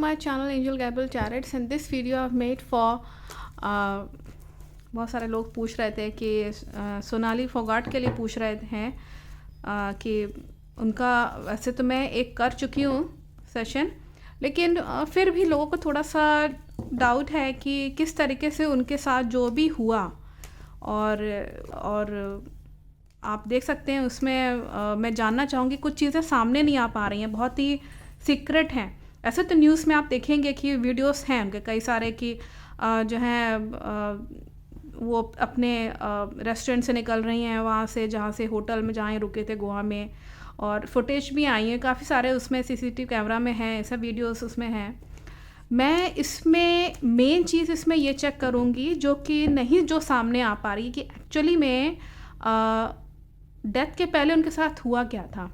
my channel Angel Gabriel Jarrett and this video I've made for बहुत सारे लोग पूछ रहे थे कि सोनाली फोगाट के लिए पूछ रहे हैं कि उनका वैसे तो मैं एक कर चुकी हूँ सेशन, लेकिन फिर भी लोगों को थोड़ा सा डाउट है कि किस तरीके से उनके साथ जो भी हुआ और आप देख सकते हैं उसमें मैं जानना चाहूँगी, कुछ चीज़ें सामने नहीं आ पा रही हैं, बहुत ही सीक्रेट हैं। ऐसे तो न्यूज़ में आप देखेंगे कि वीडियोस हैं उनके कई सारे कि जो हैं वो अपने रेस्टोरेंट से निकल रही हैं वहाँ से, जहाँ से होटल में जहाँ रुके थे गोवा में, और फुटेज भी आई हैं काफ़ी सारे, उसमें सीसीटीवी कैमरा में हैं, ऐसा वीडियोस उसमें हैं। मैं इसमें मेन चीज़ इसमें ये चेक करूँगी जो कि नहीं जो सामने आ पा रही कि एक्चुअली में डेथ के पहले उनके साथ हुआ क्या था।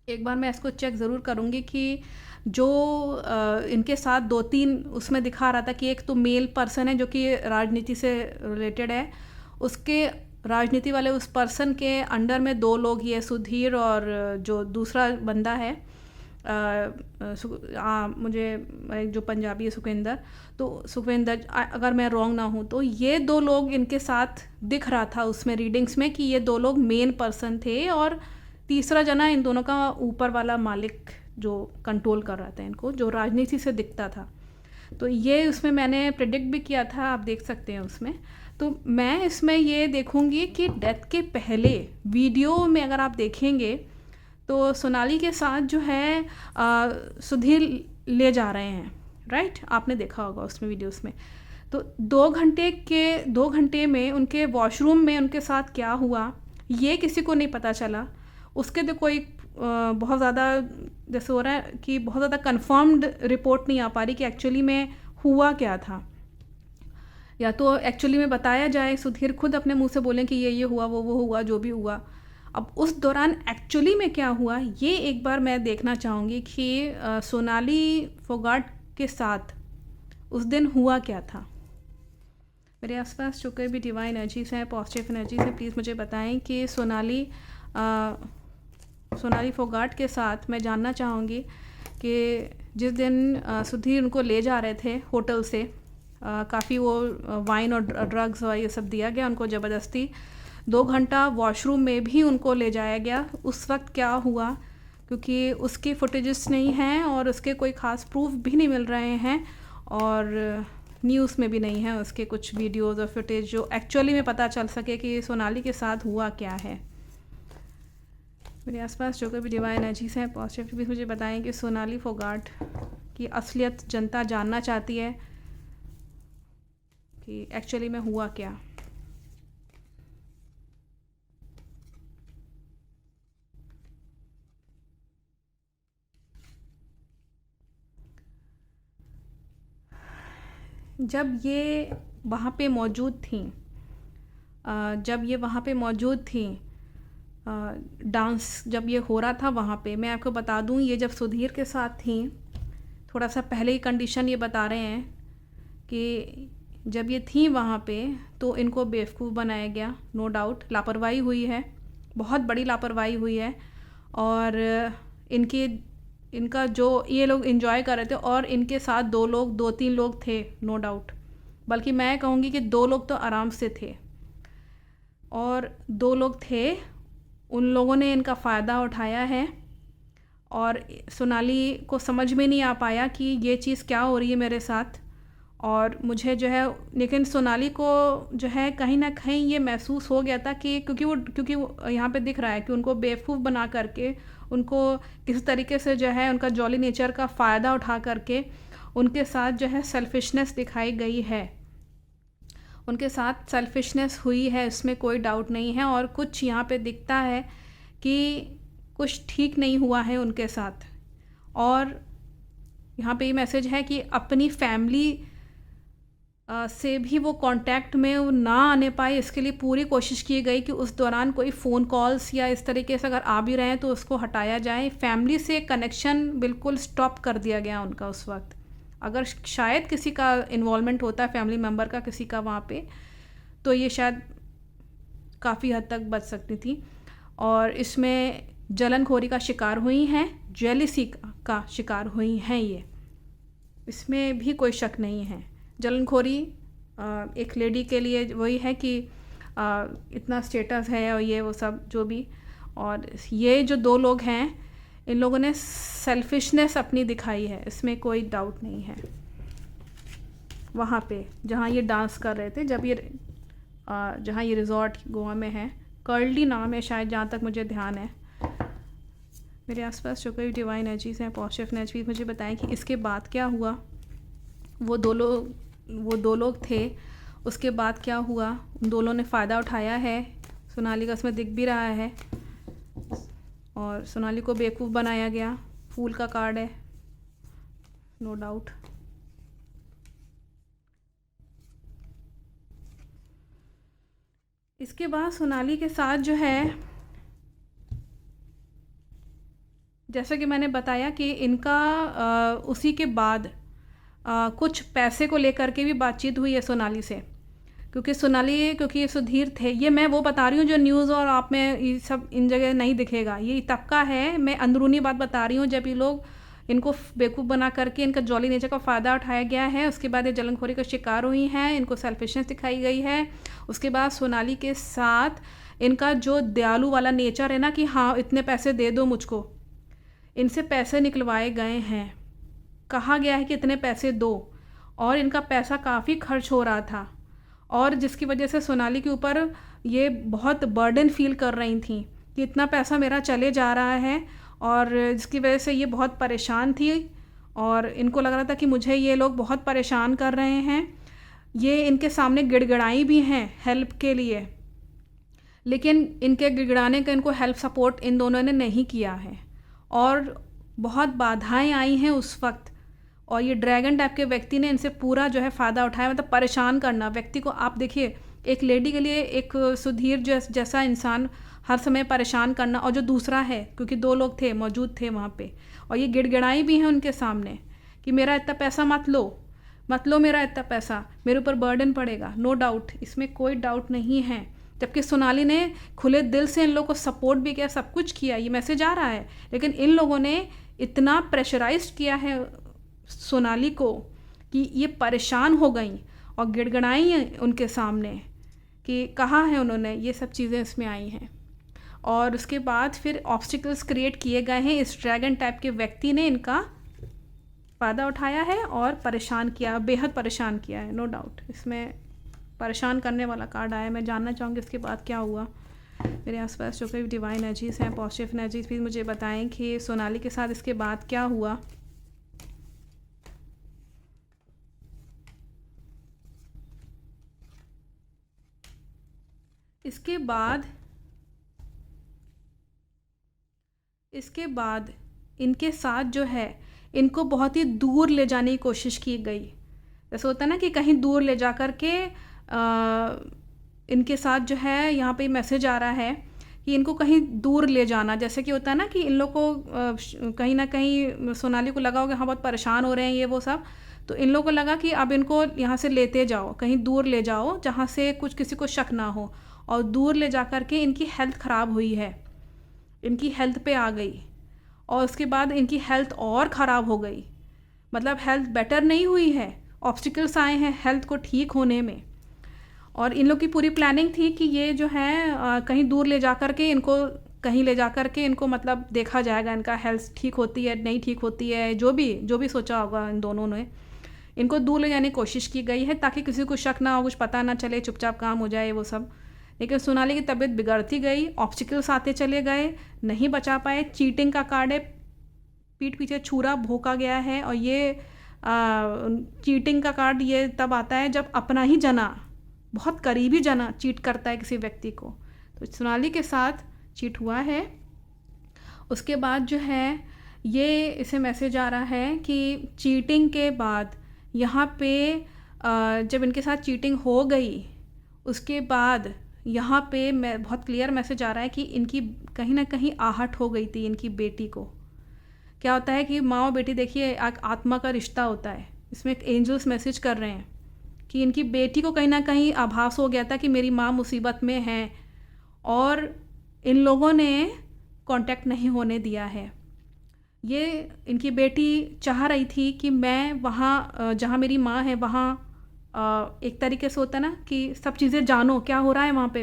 एक बार मैं इसको चेक ज़रूर करूँगी कि जो इनके साथ 2-3 उसमें दिखा रहा था कि एक तो मेल पर्सन है जो कि राजनीति से रिलेटेड है, उसके राजनीति वाले उस पर्सन के अंडर में 2 लोग ही है, सुधीर और जो दूसरा बंदा है मुझे जो पंजाबी है सुखविंदर, तो सुखविंदर अगर मैं रॉन्ग ना हूँ तो ये 2 लोग इनके साथ दिख रहा था उसमें रीडिंग्स में कि ये 2 लोग मेन पर्सन थे और तीसरा जना इन दोनों का ऊपर वाला मालिक जो कंट्रोल कर रहा था इनको, जो राजनीति से दिखता था। तो ये उसमें मैंने प्रेडिक्ट भी किया था, आप देख सकते हैं उसमें। तो मैं इसमें ये देखूंगी कि डेथ के पहले वीडियो में अगर आप देखेंगे तो सोनाली के साथ जो है सुधीर ले जा रहे हैं, राइट, आपने देखा होगा उसमें वीडियोस में। तो 2 घंटे में उनके वॉशरूम में उनके साथ क्या हुआ ये किसी को नहीं पता चला। उसके तो कोई बहुत ज़्यादा जैसे हो रहा है कि बहुत ज़्यादा कंफर्म्ड रिपोर्ट नहीं आ पा रही कि एक्चुअली में हुआ क्या था, या तो एक्चुअली में बताया जाए, सुधीर खुद अपने मुंह से बोलें कि ये हुआ वो हुआ जो भी हुआ। अब उस दौरान एक्चुअली में क्या हुआ ये एक बार मैं देखना चाहूँगी कि सोनाली फोगाट के साथ उस दिन हुआ क्या था। मेरे आसपास जो कोई भी डिवाइन एनर्जीज हैं, पॉजिटिव एनर्जीज हैं, प्लीज़ मुझे बताएं कि सोनाली फोगाट के साथ मैं जानना चाहूँगी कि जिस दिन सुधीर उनको ले जा रहे थे होटल से, काफ़ी वो वाइन और ड्रग्स और ये सब दिया गया उनको ज़बरदस्ती, 2 घंटा वॉशरूम में भी उनको ले जाया गया। उस वक्त क्या हुआ, क्योंकि उसकी फुटेजेस नहीं हैं और उसके कोई ख़ास प्रूफ भी नहीं मिल रहे हैं और न्यूज़ में भी नहीं है उसके कुछ वीडियोज़ और फुटेज जो एक्चुअली में पता चल सके कि सोनाली के साथ हुआ क्या है। मेरे आसपास जो कोई भी डिवाइन एनर्जीज हैं, पॉजिटिव भी मुझे बताएं कि सोनाली फोगाट की असलियत जनता जानना चाहती है कि एक्चुअली में हुआ क्या। जब ये वहाँ पे मौजूद थी, डांस जब ये हो रहा था वहाँ पे, मैं आपको बता दूँ ये जब सुधीर के साथ थी, थोड़ा सा पहले ही कंडीशन ये बता रहे हैं कि जब ये थी वहाँ पे तो इनको बेवकूफ़ बनाया गया, नो डाउट लापरवाही हुई है, बहुत बड़ी लापरवाही हुई है। और इनका जो ये लोग एंजॉय कर रहे थे और इनके साथ 2-3 लोग थे, नो डाउट, बल्कि मैं कहूँगी कि 2 लोग तो आराम से थे और 2 लोग थे, उन लोगों ने इनका फ़ायदा उठाया है और सोनाली को समझ में नहीं आ पाया कि ये चीज़ क्या हो रही है मेरे साथ। और मुझे जो है, लेकिन सोनाली को जो है कहीं ना कहीं ये महसूस हो गया था कि क्योंकि वो यहाँ पे दिख रहा है कि उनको बेवकूफ़ बना करके, उनको किसी तरीके से जो है उनका जॉली नेचर का फ़ायदा उठा करके उनके साथ जो है सेल्फिशनेस दिखाई गई है, उनके साथ सेल्फिशनेस हुई है, इसमें कोई डाउट नहीं है। और कुछ यहाँ पे दिखता है कि कुछ ठीक नहीं हुआ है उनके साथ। और यहाँ पे ये मैसेज है कि अपनी फैमिली से भी वो कांटेक्ट में ना आने पाए, इसके लिए पूरी कोशिश की गई कि उस दौरान कोई फ़ोन कॉल्स या इस तरीके से अगर आ भी रहे हैं तो उसको हटाया जाए। फैमिली से कनेक्शन बिल्कुल स्टॉप कर दिया गया उनका उस वक्त। अगर शायद किसी का इन्वॉल्वमेंट होता है फैमिली मेम्बर का किसी का वहाँ पे, तो ये शायद काफ़ी हद तक बच सकती थी। और इसमें जलनखोरी का शिकार हुई हैं, जेलिसी का शिकार हुई हैं ये। इसमें भी कोई शक नहीं है। जलनखोरी एक लेडी के लिए वही है कि इतना स्टेटस है और ये वो सब जो भी। और ये जो दो लोग हैं, इन लोगों ने सेल्फिशनेस अपनी दिखाई है, इसमें कोई डाउट नहीं है। वहाँ पे जहाँ ये डांस कर रहे थे, जब ये जहाँ ये रिज़ॉर्ट गोवा में है, कर्ली नाम है शायद, जहाँ तक मुझे ध्यान है। मेरे आसपास जो कोई डिवाइन एनर्जीज़ हैं, पॉजिटिव एनर्जीज़, मुझे बताएं कि इसके बाद क्या हुआ। वो दो लोग थे, उसके बाद क्या हुआ। उन दोनों ने फ़ायदा उठाया है, सोनाली का उसमें दिख भी रहा है, और सोनाली को बेवकूफ़ बनाया गया। फूल का कार्ड है, नो डाउट। इसके बाद सोनाली के साथ जो है, जैसा कि मैंने बताया कि इनका उसी के बाद कुछ पैसे को लेकर के भी बातचीत हुई है सोनाली से, क्योंकि ये सुधीर थे। ये मैं वो बता रही हूँ जो न्यूज़ और आप में ये सब इन जगह नहीं दिखेगा, ये तबका है। मैं अंदरूनी बात बता रही हूँ। जब ये लोग इनको बेवकूफ़ बना करके इनका जॉली नेचर का फ़ायदा उठाया गया है, उसके बाद ये जलनखोरी का शिकार हुई हैं, इनको सेल्फिशनेस दिखाई गई है। उसके बाद सोनाली के साथ इनका जो दयालु वाला नेचर है ना, कि हाँ इतने पैसे दे दो मुझको, इनसे पैसे निकलवाए गए हैं। कहा गया है कि इतने पैसे दो, और इनका पैसा काफ़ी खर्च हो रहा था, और जिसकी वजह से सोनाली के ऊपर ये बहुत बर्डन फील कर रही थी कि इतना पैसा मेरा चले जा रहा है, और जिसकी वजह से ये बहुत परेशान थी, और इनको लग रहा था कि मुझे ये लोग बहुत परेशान कर रहे हैं। ये इनके सामने गिड़गिड़ाई भी हैं हेल्प के लिए, लेकिन इनके गिड़गिड़ाने का इनको हेल्प सपोर्ट इन दोनों ने नहीं किया है, और बहुत बाधाएं आई हैं उस वक्त। और ये ड्रैगन टाइप के व्यक्ति ने इनसे पूरा जो है फ़ायदा उठाया, मतलब परेशान करना व्यक्ति को। आप देखिए, एक लेडी के लिए एक सुधीर जैसा इंसान हर समय परेशान करना, और जो दूसरा है, क्योंकि दो लोग थे मौजूद थे वहाँ पे, और ये गिड़गिड़ाई भी हैं उनके सामने कि मेरा इतना पैसा मत लो मेरा इतना पैसा, मेरे ऊपर बर्डन पड़ेगा। नो डाउट, इसमें कोई डाउट नहीं है। जबकि सोनाली ने खुले दिल से इन लोगों को सपोर्ट भी किया, सब कुछ किया, ये मैसेज आ रहा है। लेकिन इन लोगों ने इतना प्रेशराइज किया है सोनाली को कि ये परेशान हो गई और गिड़गिड़ाई उनके सामने, कि कहा है उन्होंने, ये सब चीज़ें इसमें आई हैं। और उसके बाद फिर ऑब्स्टिकल्स क्रिएट किए गए हैं। इस ड्रैगन टाइप के व्यक्ति ने इनका फ़ायदा उठाया है और परेशान किया, बेहद परेशान किया है। नो डाउट, इसमें परेशान करने वाला कार्ड आया। मैं जानना चाहूँगी इसके बाद क्या हुआ। मेरे आसपास जो कोई डिवाइन एनर्जीज़ हैं, पॉजिटिव एनर्जीज़, प्लीज़ मुझे बताएं कि सोनाली के साथ इसके बाद क्या हुआ। इसके बाद इनके साथ जो है, इनको बहुत ही दूर ले जाने की कोशिश की गई। जैसे होता है ना कि कहीं दूर ले जा कर के इनके साथ जो है, यहाँ पे मैसेज आ रहा है कि इनको कहीं दूर ले जाना। जैसे कि होता है ना कि इन लोग को कहीं ना कहीं सोनाली को लगा होगा हाँ बहुत परेशान हो रहे हैं ये वो सब, तो इन लोगों को लगा कि अब इनको यहाँ से लेते जाओ, कहीं दूर ले जाओ जहाँ से कुछ किसी को शक ना हो। और दूर ले जा कर के इनकी हेल्थ ख़राब हुई है, इनकी हेल्थ पे आ गई, और उसके बाद इनकी हेल्थ और ख़राब हो गई। मतलब हेल्थ बेटर नहीं हुई है, ऑब्स्टिकल्स आए हैं हेल्थ को ठीक होने में। और इन लोग की पूरी प्लानिंग थी कि ये जो है कहीं दूर ले जा कर के इनको, कहीं ले जा कर के इनको मतलब देखा जाएगा इनका हेल्थ ठीक होती है नहीं ठीक होती है, जो भी सोचा होगा इन दोनों ने। इनको दूर ले जाने की कोशिश की गई है ताकि किसी को शक ना हो, कुछ पता ना चले, चुपचाप काम हो जाए वो सब। लेकिन सोनाली की तबीयत बिगड़ती गई, ऑब्स्टिकल्स आते चले गए, नहीं बचा पाए। चीटिंग का कार्ड है, पीठ पीछे छुरा भोंका गया है। और ये चीटिंग का कार्ड ये तब आता है जब अपना ही जना, बहुत करीबी जना चीट करता है किसी व्यक्ति को। तो सोनाली के साथ चीट हुआ है। उसके बाद जो है ये इसे मैसेज आ रहा है कि चीटिंग के बाद यहाँ पे जब इनके साथ चीटिंग हो गई, उसके बाद यहाँ पे बहुत क्लियर मैसेज आ रहा है कि इनकी कहीं ना कहीं आहट हो गई थी इनकी बेटी को। क्या होता है कि माँ और बेटी, देखिए आत्मा का रिश्ता होता है, इसमें एक एंजल्स मैसेज कर रहे हैं कि इनकी बेटी को कहीं ना कहीं आभास हो गया था कि मेरी माँ मुसीबत में है, और इन लोगों ने कांटेक्ट नहीं होने दिया है। ये इनकी बेटी चाह रही थी कि मैं वहाँ जहाँ मेरी माँ है वहाँ एक तरीके से होता ना कि सब चीज़ें जानो क्या हो रहा है वहाँ पे।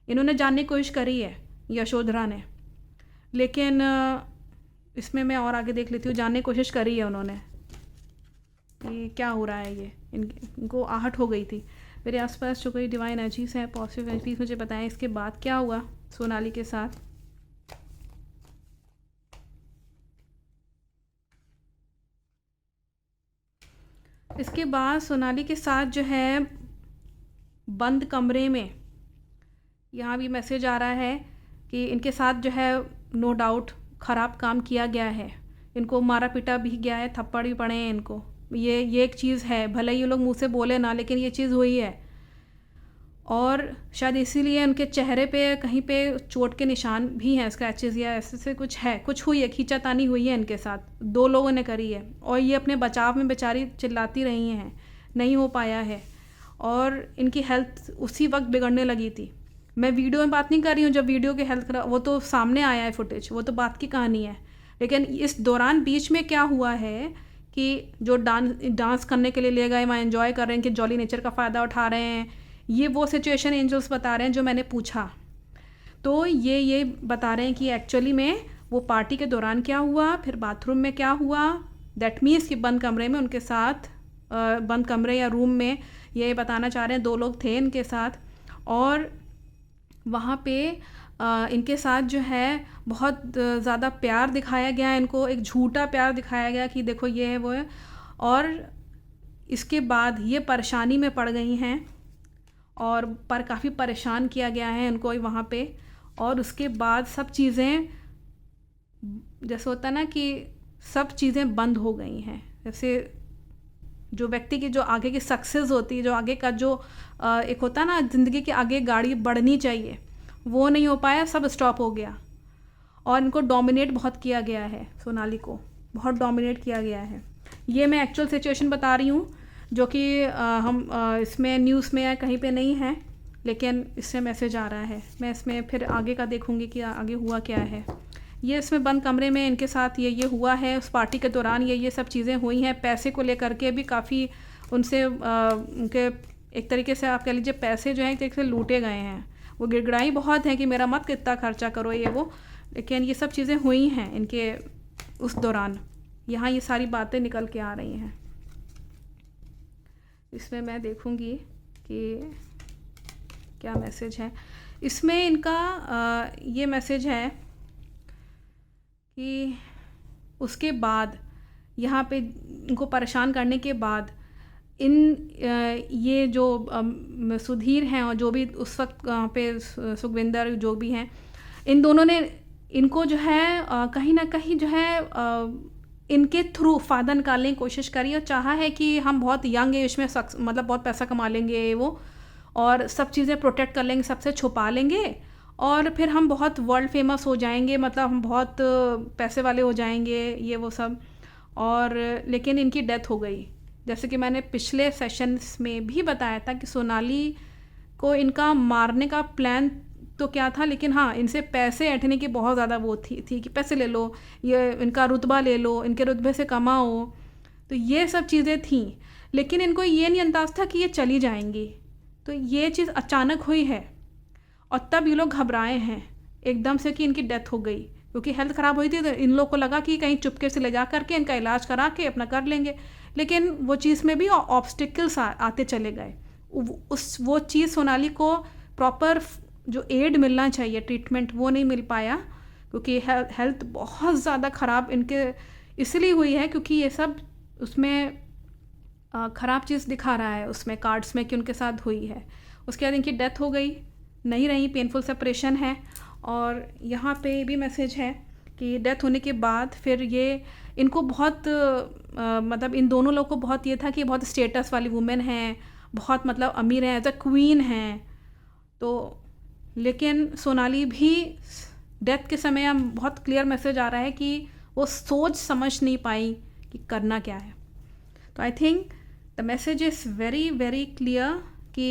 इन्होंने जानने की कोशिश करी है यशोधरा ने, लेकिन इसमें मैं और आगे देख लेती हूँ। जानने की कोशिश करी है उन्होंने कि क्या हो रहा है, ये इनको आहट हो गई थी। मेरे आसपास जो कोई डिवाइन एनर्जीज हैं, पॉजिटिव एनर्जीज, मुझे बताएं इसके बाद क्या हुआ सोनाली के साथ। इसके बाद सोनाली के साथ जो है बंद कमरे में, यहाँ भी मैसेज आ रहा है कि इनके साथ जो है नो डाउट ख़राब काम किया गया है। इनको मारा पीटा भी गया है, थप्पड़ भी पड़े हैं इनको। ये एक चीज़ है, भले ही ये लोग मुंह से बोले ना, लेकिन ये चीज़ हुई है। और शायद इसीलिए उनके चेहरे पे कहीं पे चोट के निशान भी हैं, स्क्रैचेस या ऐसे से कुछ है, कुछ हुई है, खींचातानी हुई है इनके साथ, 2 लोगों ने करी है। और ये अपने बचाव में बेचारी चिल्लाती रही हैं, नहीं हो पाया है। और इनकी हेल्थ उसी वक्त बिगड़ने लगी थी। मैं वीडियो में बात नहीं कर रही हूँ, जब वीडियो की हेल्थ खराब, वो तो सामने आया है फुटेज, वो तो बात की कहानी है। लेकिन इस दौरान बीच में क्या हुआ है कि जो डांस करने के लिए ले गए, वहाँ एंजॉय कर रहे हैं, कि जॉली नेचर का फ़ायदा उठा रहे हैं, ये वो सिचुएशन एंजल्स बता रहे हैं जो मैंने पूछा। तो ये बता रहे हैं कि एक्चुअली में वो पार्टी के दौरान क्या हुआ, फिर बाथरूम में क्या हुआ। दैट मीन्स कि बंद कमरे में उनके साथ, बंद कमरे या रूम में, ये बताना चाह रहे हैं 2 लोग थे इनके साथ। और वहाँ पे इनके साथ जो है बहुत ज़्यादा प्यार दिखाया गया है इनको, एक झूठा प्यार दिखाया गया कि देखो ये है वो है। और इसके बाद ये परेशानी में पड़ गई हैं और पर काफ़ी परेशान किया गया है इनको वहाँ पे। और उसके बाद सब चीज़ें जैसे होता है ना कि सब चीज़ें बंद हो गई हैं। जैसे जो व्यक्ति की जो आगे की सक्सेस होती है, जो आगे का जो एक होता है ना ज़िंदगी के आगे गाड़ी बढ़नी चाहिए, वो नहीं हो पाया, सब स्टॉप हो गया। और इनको डोमिनेट बहुत किया गया है, सोनाली को बहुत डोमिनेट किया गया है। ये मैं एक्चुअल सिचुएशन बता रही हूँ, जो कि हम इसमें न्यूज़ में कहीं पे नहीं है, लेकिन इससे मैसेज आ रहा है। मैं इसमें फिर आगे का देखूँगी कि आगे हुआ क्या है। ये इसमें बंद कमरे में इनके साथ ये हुआ है। उस पार्टी के दौरान ये सब चीज़ें हुई हैं। पैसे को लेकर के भी काफ़ी उनसे उनके एक तरीके से आप कह लीजिए पैसे जो हैं एक तरीके से लूटे गए हैं। वो गिड़गिड़ाई बहुत है कि मेरा मत कितना खर्चा करो ये वो, लेकिन ये सब चीज़ें हुई हैं इनके उस दौरान। यहाँ ये सारी बातें निकल के आ रही हैं। इसमें मैं देखूँगी कि क्या मैसेज है इसमें। इनका ये मैसेज है कि उसके बाद यहाँ पे इनको परेशान करने के बाद ये जो सुधीर हैं और जो भी उस वक्त पे सुखविंदर जो भी हैं, इन दोनों ने इनको जो है कहीं ना कहीं जो है इनके थ्रू फ़ायदा निकालने की कोशिश करी और चाहा है कि हम बहुत यंग एज में मतलब बहुत पैसा कमा लेंगे वो, और सब चीज़ें प्रोटेक्ट कर लेंगे, सबसे छुपा लेंगे, और फिर हम बहुत वर्ल्ड फेमस हो जाएंगे, मतलब हम बहुत पैसे वाले हो जाएंगे, ये वो सब। और लेकिन इनकी डेथ हो गई। जैसे कि मैंने पिछले सेशंस में भी बताया था कि सोनाली को इनका मारने का प्लान तो क्या था, लेकिन हाँ इनसे पैसे ऐंठने की बहुत ज़्यादा वो थी कि पैसे ले लो, ये इनका रुतबा ले लो, इनके रुतबे से कमाओ, तो ये सब चीज़ें थीं। लेकिन इनको ये नहीं अंदाज़ था कि ये चली जाएंगी। तो ये चीज़ अचानक हुई है और तब ये लोग घबराए हैं एकदम से कि इनकी डेथ हो गई, क्योंकि हेल्थ ख़राब हुई थी। तो इन लोग को लगा कि कहीं चुपके से ले जा करके इनका इलाज करा के अपना कर लेंगे, लेकिन वो चीज़ में भी ऑब्स्टिकल्स आते चले गए। वो चीज़ सोनाली को प्रॉपर जो एड मिलना चाहिए, ट्रीटमेंट, वो नहीं मिल पाया, क्योंकि हेल्थ बहुत ज़्यादा ख़राब इनके इसलिए हुई है क्योंकि ये सब उसमें ख़राब चीज़ दिखा रहा है उसमें कार्ड्स में कि उनके साथ हुई है। उसके बाद इनकी डेथ हो गई, नहीं रही, पेनफुल सेपरेशन है। और यहाँ पे भी मैसेज है कि डेथ होने के बाद फिर ये इनको बहुत मतलब इन दोनों लोग को बहुत ये था कि बहुत स्टेटस वाली वुमेन हैं, बहुत मतलब अमीर हैं, एज अ क्वीन हैं। तो लेकिन सोनाली भी डेथ के समय बहुत क्लियर मैसेज आ रहा है कि वो सोच समझ नहीं पाई कि करना क्या है। तो I think the message is very very clear कि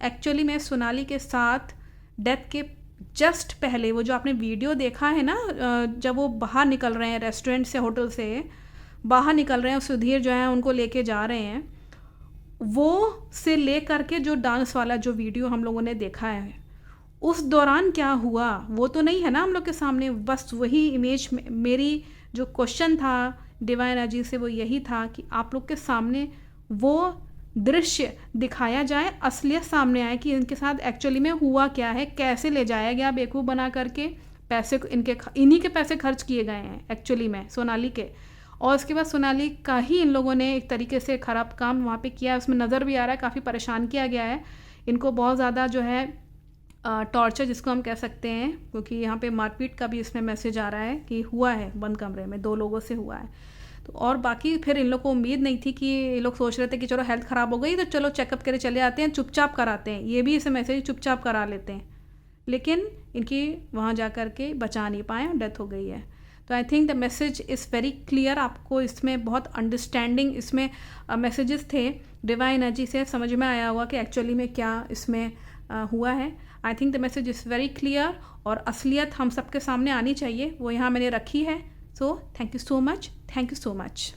एक्चुअली में सोनाली के साथ डेथ के जस्ट पहले वो जो आपने वीडियो देखा है ना, जब वो बाहर निकल रहे हैं रेस्टोरेंट से, होटल से बाहर निकल रहे हैं, सुधीर जो है उनको लेके जा रहे हैं, वो से ले करके जो डांस वाला जो वीडियो हम लोगों ने देखा है, उस दौरान क्या हुआ वो तो नहीं है ना हम लोग के सामने। बस वही इमेज मेरी जो क्वेश्चन था डिवाइन एनर्जी से वो यही था कि आप लोग के सामने वो दृश्य दिखाया जाए, असलियत सामने आए कि इनके साथ एक्चुअली में हुआ क्या है, कैसे ले जाया गया बेवकूफ़ बना करके, पैसे इन्हीं के पैसे खर्च किए गए हैं एक्चुअली में सोनाली के। और उसके बाद सोनाली का ही इन लोगों ने एक तरीके से ख़राब काम वहाँ पे किया है, उसमें नज़र भी आ रहा है, काफ़ी परेशान किया गया है इनको, बहुत ज़्यादा जो है टॉर्चर जिसको हम कह सकते हैं, क्योंकि यहाँ पे मारपीट का भी इसमें मैसेज आ रहा है कि हुआ है बंद कमरे में 2 लोगों से हुआ है। तो और बाकी फिर इन लोग को उम्मीद नहीं थी कि ये लोग सोच रहे थे कि चलो हेल्थ ख़राब हो गई तो चलो चेकअप करे चले आते हैं, चुपचाप कराते हैं, ये भी इसे मैसेज चुपचाप करा लेते हैं, लेकिन इनकी वहाँ जा कर के बचा नहीं पाए और डेथ हो गई है। तो I think the message is very clear. आपको इसमें बहुत अंडरस्टैंडिंग इसमें मैसेजेस थे डिवाइन एनर्जी से, समझ में आया होगा कि एक्चुअली में क्या इसमें हुआ है। I think the message is very clear और असलियत हम सबके सामने आनी चाहिए, वो यहाँ मैंने रखी है। So thank you so much, thank you so much.